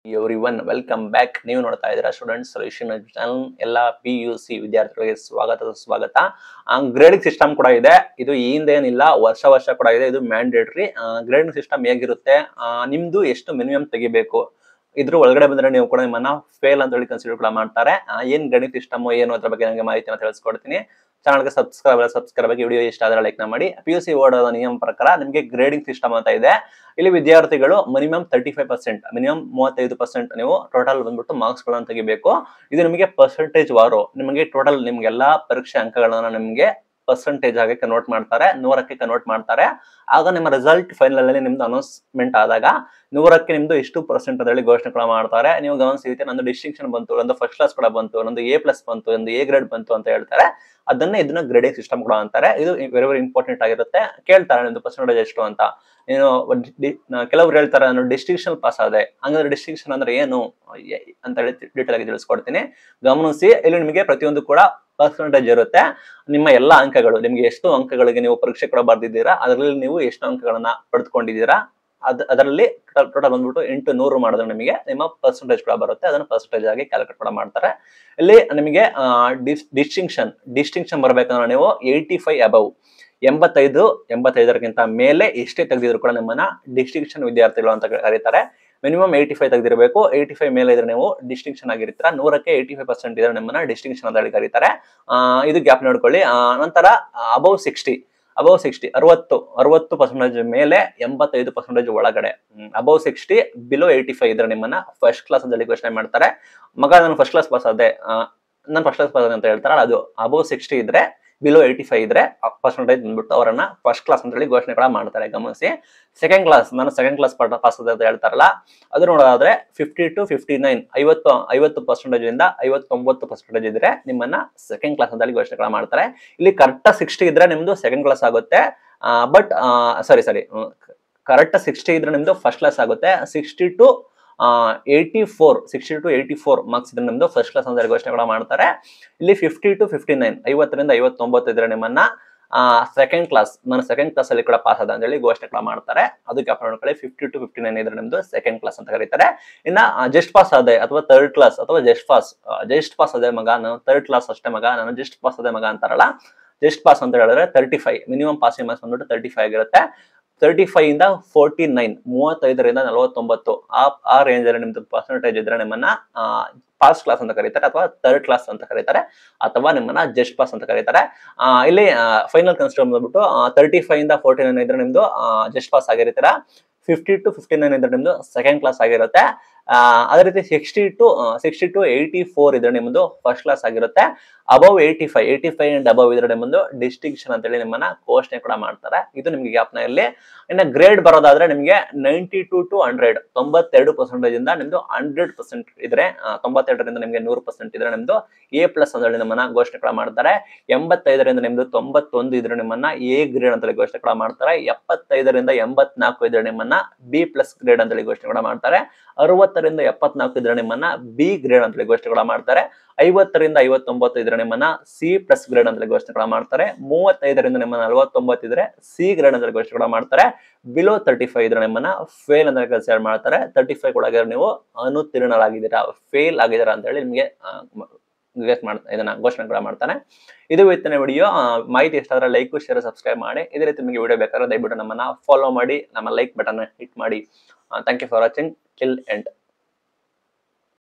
Everyone welcome back. ನೀವು ನೋಡ್ತಾ ಇದ್ದೀರಾ ಸ್ಟೂಡೆಂಟ್ ಸೊಲ್ಯೂಷನ್ ಚಾನಲ್. ಎಲ್ಲ PUC ವಿದ್ಯಾರ್ಥಿಗಳಿಗೆ ಸ್ವಾಗತ. ಗ್ರೇಡಿಂಗ್ ಸಿಸ್ಟಮ್ ಕೂಡ ಇದೆ. ಇದು ಈ ಹಿಂದೇನಿಲ್ಲ, ವರ್ಷ ಕೂಡ ಇದೆ. ಇದು ಮ್ಯಾಂಡೇಟರಿ. ಗ್ರೇಡಿಂಗ್ ಸಿಸ್ಟಮ್ ಹೇಗಿರುತ್ತೆ, ನಿಮ್ದು ಎಷ್ಟು ಮಿನಿಮಮ್ ತೆಗಿಬೇಕು, ಇದ್ರ ಒಳಗಡೆ ಬಂದ್ರೆ ನೀವು ಕೂಡ ನಿಮ್ಮನ್ನ ಫೇಲ್ ಅಂತ ಹೇಳಿ ಕನ್ಸಿಡರ್ ಕೂಡ ಮಾಡ್ತಾರೆ. ಏನ್ ಗ್ರೇಡಿಂಗ್ ಸಿಸ್ಟಮ್ ಏನು ಅದ್ರ ಬಗ್ಗೆ ನನಗೆ ಮಾಹಿತಿನ ತಿಳಿಸ್ಕೊಡ್ತೀನಿ. ಚಾನಲ್ಗೆ ಸಬ್ಸ್ಕ್ರೈಬ್ ಆಗಿ, ವಿಡಿಯೋ ಇಷ್ಟ ಆದ್ರೆ ಲೈಕ್ ಮಾಡಿ. PUC ಓಡೋದ ನಿಯಮ ಪ್ರಕಾರ ನಿಮಗೆ ಗ್ರೇಡಿಂಗ್ ಸಿಸ್ಟಮ್ ಅಂತ ಇದೆ. ಇಲ್ಲಿ ವಿದ್ಯಾರ್ಥಿಗಳು ಮಿನಿಮಮ್ 35%, ಮಿನಿಮಮ್ 35% ನೀವು ಟೋಟಲ್ ಬಂದ್ಬಿಟ್ಟು ಮಾರ್ಕ್ಸ್ ಗಳನ್ನ ತೆಗಿಬೇಕು. ಇದು ನಿಮಗೆ ಪರ್ಸೆಂಟೇಜ್ ವಾರು, ನಿಮಗೆ ಟೋಟಲ್ ನಿಮ್ಗೆಲ್ಲಾ ಪರೀಕ್ಷೆ ಅಂಕಗಳನ್ನ ನಿಮ್ಗೆ ಪರ್ಸೆಂಟೇಜ್ ಆಗಿ ಕನ್ವರ್ಟ್ ಮಾಡ್ತಾರೆ, 100ಕ್ಕೆ ಕನ್ವರ್ಟ್ ಮಾಡ್ತಾರೆ. ಆಗ ನಿಮ್ಮ ರಿಸಲ್ಟ್ ಫೈನಲ್ ಅಲ್ಲಿ ನಿಮ್ದು ಅನೌನ್ಸ್ಮೆಂಟ್ ಆದಾಗ 100ಕ್ಕೆ ನಿಮ್ದು ಇಷ್ಟು ಪರ್ಸೆಂಟ್ ಅಂತ ಹೇಳಿ ಘೋಷಣೆ ಕೂಡ ಮಾಡ್ತಾರೆ. ನೀವು ಗಮನಿಸಿದ್ರೆ ನಂದು ಡಿಸ್ಟಿಂಕ್ಷನ್ ಬಂತು, ನಂದು ಫಸ್ಟ್ ಕ್ಲಾಸ್ ಕೂಡ ಬಂತು, ನಂದು A+ ಬಂತು, ನಂದು A ಗ್ರೇಡ್ ಬಂತು ಅಂತ ಹೇಳ್ತಾರೆ. ಇದನ್ನ ಗ್ರೇಡಿಂಗ್ ಸಿಸ್ಟಮ್ ಕೂಡ ಅಂತಾರೆ. ಇದು ವೆರಿ ವೆರಿ ಇಂಪಾರ್ಟೆಂಟ್ ಆಗಿರುತ್ತೆ. ಕೇಳ್ತಾರೆ ನಿಮ್ದು ಪರ್ಸೆಂಟೇಜ್ ಎಷ್ಟು ಅಂತ. ಏನು ಕೆಲವ್ರು ಹೇಳ್ತಾರೆ ನಾನು ಡಿಸ್ಟಿಂಕ್ಷನ್ ಪಾಸ್ ಆದೆ, ಹಂಗಂದ್ರೆ ಡಿಸ್ಟಿಂಕ್ಷನ್ ಅಂದ್ರೆ ಏನು ಅಂತ ಹೇಳಿ ಡೀಟೇಲ್ ಆಗಿ ತಿಳಿಸ್ಕೊಡ್ತೀನಿ. ಗಮನಿಸಿ, ಇಲ್ಲಿ ನಿಮಗೆ ಪ್ರತಿಯೊಂದು ಕೂಡ ಪರ್ಸೆಂಟೇಜ್ ಇರುತ್ತೆ. ನಿಮ್ಮ ಎಲ್ಲಾ ಅಂಕಗಳು, ನಿಮ್ಗೆ ಎಷ್ಟು ಅಂಕಗಳಿಗೆ ನೀವು ಪರೀಕ್ಷೆ ಕೂಡ ಬರ್ದಿದ್ದೀರಾ, ಅದರಲ್ಲಿ ನೀವು ಎಷ್ಟು ಅಂಕಗಳನ್ನ ಪಡೆದುಕೊಂಡಿದ್ದೀರಾ, ಅದರಲ್ಲಿ ಟೋಟಲ್ ಬಂದ್ಬಿಟ್ಟು 800 ಮಾಡಿದ್ರೆ ನಿಮಗೆ ನಿಮ್ಮ ಪರ್ಸೆಂಟೇಜ್ ಕೂಡ ಬರುತ್ತೆ. ಅದನ್ನು ಪರ್ಸೆಂಟೇಜ್ ಆಗಿ ಕ್ಯಾಲ್ಕುಲೇಟ್ ಕೂಡ ಮಾಡ್ತಾರೆ. ಇಲ್ಲಿ ನಿಮಗೆ ಡಿಸ್ಟಿಂಕ್ಷನ್ ಬರ್ಬೇಕಂದ್ರೆ ನೀವು 85 ಅಬವ್, 85 ಮೇಲೆ ಎಷ್ಟೇ ತೆಗೆದಿದ್ರು ಕೂಡ ನಿಮ್ಮನ್ನ ಡಿಸ್ಟಿಂಕ್ಷನ್ ವಿದ್ಯಾರ್ಥಿಗಳು ಅಂತ ಕರೀತಾರೆ. ಮಿನಿಮಮ್ 85 ತೆಗೆದಿರಬೇಕು. 85 ಮೇಲೆ ಇದ್ರೆ ನೀವು ಡಿಸ್ಟಿಂಕ್ಷನ್ ಆಗಿರ್ತೀರಾ. 100ಕ್ಕೆ 85% ಇದ್ರೆ ನಿಮ್ಮನ್ನ ಡಿಸ್ಟಿಂಕ್ಷನ್ ಅಂತ ಹೇಳಿ ಕರೀತಾರೆ. ಇದು ಗ್ಯಾಪ್ ನೋಡ್ಕೊಳ್ಳಿ. ನಂತರ ಅಬವ್ 60, 60% ಮೇಲೆ 85% ಒಳಗಡೆ, ಅಬವ್ 60 ಬಿಲೋ 85 ಇದ್ರೆ ನಿಮ್ಮನ್ನ ಫಸ್ಟ್ ಕ್ಲಾಸ್ ಅಂತ ಹೇಳಿ ಘೋಷಣೆ ಮಾಡ್ತಾರೆ. ಮಗ ನಾನು ಫಸ್ಟ್ ಕ್ಲಾಸ್ ಪಾಸ್ ಆದೆ, ನಾನು ಫಸ್ಟ್ ಕ್ಲಾಸ್ ಪಾಸ್ ಆದೆ ಅಂತ ಹೇಳ್ತಾರಲ್ಲ, ಅದು ಅಬವ್ 60 ಇದ್ರೆ, ಬಿಲೋ 85 ಇದ್ರೆ ಪರ್ಸೆಂಟೇಜ್ ಬಂದ್ಬಿಟ್ಟು ಅವರನ್ನ ಫಸ್ಟ್ ಕ್ಲಾಸ್ ಅಂತ ಹೇಳಿ ಘೋಷಣೆ ಕೂಡ ಮಾಡ್ತಾರೆ. ಗಮನಿಸಿ, ಸೆಕೆಂಡ್ ಕ್ಲಾಸ್, ನಾನು ಸೆಕೆಂಡ್ ಕ್ಲಾಸ್ ಪಾಸ್ ಆದೆ ಅಂತ ಹೇಳ್ತಾರಲ್ಲ, ಅದು ನೋಡೋದಾದ್ರೆ 50 to 59, 50% ಇಂದ 59% ಇದ್ರೆ ನಿಮ್ಮನ್ನ ಸೆಕೆಂಡ್ ಕ್ಲಾಸ್ ಅಂತ ಹೇಳಿ ಘೋಷಣೆ ಕೂಡ ಮಾಡ್ತಾರೆ. ಇಲ್ಲಿ ಕರೆಕ್ಟ್ 60 ಇದ್ರೆ ನಿಮ್ದು ಸೆಕೆಂಡ್ ಕ್ಲಾಸ್ ಆಗುತ್ತೆ. ಬಟ್ ಸಾರಿ ಕರೆಕ್ಟ್ 60 ಇದ್ರೆ ನಿಮ್ದು ಫಸ್ಟ್ ಕ್ಲಾಸ್ ಆಗುತ್ತೆ. 60 to 84 ಮಾರ್ಕ್ಸ್ ಇದ್ರೆ ನಿಮ್ದು ಫಸ್ಟ್ ಕ್ಲಾಸ್ ಅಂತ ಘೋಷಣೆ ಕೂಡ ಮಾಡ್ತಾರೆ. ಇಲ್ಲಿ 50 to 59, 50ರಿಂದ 59 ಇದ್ರೆ ನಿಮ್ಮನ್ನ ಸೆಕೆಂಡ್ ಕ್ಲಾಸ್, ನಾನು ಸೆಕೆಂಡ್ ಕ್ಲಾಸ್ ಅಲ್ಲಿ ಕೂಡ ಪಾಸ್ ಆದ ಅಂತ ಹೇಳಿ ಘೋಷಣೆ ಕೂಡ ಮಾಡ್ತಾರೆ. ಅದಕ್ಕೆ ನೋಡ್ಕೊಳ್ಳಿ, 50 to 59 ಇದ್ರೆ ನಿಮ್ದು ಸೆಕೆಂಡ್ ಕ್ಲಾಸ್ ಅಂತ ಕರೀತಾರೆ. ಇನ್ನ ಜಸ್ಟ್ ಪಾಸ್ ಆದೆ ಅಥವಾ ಥರ್ಡ್ ಕ್ಲಾಸ್ ಅಥವಾ ಜಸ್ಟ್ ಪಾಸ್ ಆದೆ ಮಗ, ನಾನು ಥರ್ಡ್ ಕ್ಲಾಸ್ ಅಷ್ಟೇ ಮಗ, ನಾನು ಜಸ್ಟ್ ಪಾಸ್ ಆದೆ ಮಗ ಅಂತಾರಲ್ಲ, ಜಸ್ಟ್ ಪಾಸ್ ಅಂತ ಹೇಳಿದ್ರೆ 35, ಮಿನಿಮಮ್ ಪಾಸಿಂಗ್ ಮಾರ್ಕ್ಸ್ ಬಂದ್ಬಿಟ್ಟು 35 ಆಗಿರುತ್ತೆ. 35 ಇಂದ 49, 35ರಿಂದ 49 ಆ ರೇಂಜ್ ಅಲ್ಲಿ ನಿಮ್ದು ಪರ್ಸೆಂಟೇಜ್ ಇದ್ರೆ ನಿಮ್ಮನ್ನ ಪಾಸ್ ಕ್ಲಾಸ್ ಅಂತ ಕರೀತಾರೆ, ಅಥವಾ ಥರ್ಡ್ ಕ್ಲಾಸ್ ಅಂತ ಕರೀತಾರೆ, ಅಥವಾ ನಿಮ್ಮನ್ನ ಜಸ್ಟ್ ಪಾಸ್ ಅಂತ ಕರೀತಾರೆ. ಇಲ್ಲಿ ಫೈನಲ್ ಕನ್ಸಿಡರ್ ಬಂದ್ಬಿಟ್ಟು 35 ಇಂದ 49 ಇದ್ರೆ ನಿಮ್ದು ಜಸ್ಟ್ ಪಾಸ್ ಆಗಿರ್ತೀರಾ. 50 to 59 ಇದ್ರೆ ನಿಮ್ದು ಸೆಕೆಂಡ್ ಕ್ಲಾಸ್ ಆಗಿರುತ್ತೆ. ಅದೇ ರೀತಿ 60 to 84 ಇದ್ರೆ ನಿಮ್ದು ಫಸ್ಟ್ ಕ್ಲಾಸ್ ಆಗಿರುತ್ತೆ. ಅಬವ್ 85 ಅಂಡ್ ಅಬವ್ ಇದ್ರೆ ನಿಮ್ಮದು ಡಿಸ್ಟಿಂಕ್ಷನ್ ಅಂತ ಹೇಳಿ ನಿಮ್ಮನ್ನ ಘೋಷಣೆ ಕೂಡ ಮಾಡ್ತಾರೆ. ಇದು ನಿಮ್ಗೆ ಗ್ಯಾಪ್ನ ಇಲ್ಲಿ. ಇನ್ನು ಗ್ರೇಡ್ ಬರೋದಾದ್ರೆ ನಿಮ್ಗೆ 92 to 100, 92% ಇಂದ ನಿಮ್ದು 100% ಇದ್ರೆ, 92ರಿಂದ ನಿಮ್ಗೆ 100% ಇದ್ರೆ ನಿಮ್ದು A+ ಅಂತ ಹೇಳಿ ನಿಮ್ಮನ್ನ ಘೋಷಣೆ ಕೂಡ ಮಾಡ್ತಾರೆ. 85ರಿಂದ ನಿಮ್ದು 91 ಇದ್ರೆ ನಿಮ್ಮನ್ನ A ಗ್ರೇಡ್ ಅಂತ ಹೇಳಿ ಘೋಷಣೆ ಕೂಡ ಮಾಡ್ತಾರೆ. 75ರಿಂದ 84 ಇದ್ರೆ ನಿಮ್ಮನ್ನ B+ ಗ್ರೇಡ್ ಅಂತ ಹೇಳಿ ಘೋಷಣೆ ಕೂಡ ಮಾಡ್ತಾರೆ. 60ರಿಂದ 74 ಇದ್ರೆ ನಿಮ್ಮನ್ನ B ಗ್ರೇಡ್ ಅಂತ ಹೇಳಿ ಘೋಷಣೆ ಕೂಡ ಮಾಡ್ತಾರೆ. 50ರಿಂದ 59 ಇದ್ರೆ ನಿಮ್ಮನ್ನ C+ ಗ್ರೇಡ್ ಅಂತ ಹೇಳಿ ಘೋಷಣೆ ಕೂಡ ಮಾಡ್ತಾರೆ. 35ರಿಂದ ನಿಮ್ಮನ್ನ 49 ಇದ್ರೆ C ಗ್ರೇಡ್ ಅಂತ ಹೇಳಿ ಘೋಷಣೆ ಕೂಡ ಮಾಡ್ತಾರೆ. ಬಿಲೋ 35 ಇದ್ರೆ ನಿಮ್ಮನ್ನ ಫೇಲ್ ಅಂತ ಕನ್ಸಿಡರ್ ಮಾಡ್ತಾರೆ. 35 ಒಳಗೆ ನೀವು ಅನುತ್ತೀರ್ಣರಾಗಿದ್ದೀರಾ, ಫೇಲ್ ಆಗಿದ್ದೀರಾ ಅಂತ ಹೇಳಿ ನಿಮ್ಗೆ ಇದನ್ನ ಘೋಷಣೆ ಕೂಡ ಮಾಡ್ತಾನೆ. ಇದು ಇವತ್ತಿನ ವಿಡಿಯೋ. ಮಾಹಿತಿ ಇಷ್ಟ ಆದ್ರೆ ಲೈಕ್, ಶೇರ್, ಸಬ್ಸ್ಕ್ರೈಬ್ ಮಾಡಿ. ಇದೇ ರೀತಿ ನಿಮಗೆ ವಿಡಿಯೋ ಬೇಕಾದ್ರೆ ದಯವಿಟ್ಟು ನಮ್ಮನ್ನ ಫಾಲೋ ಮಾಡಿ, ನಮ್ಮ ಲೈಕ್ ಬಟನ್ ಹಿಟ್ ಮಾಡಿ. Thank you for watching till end.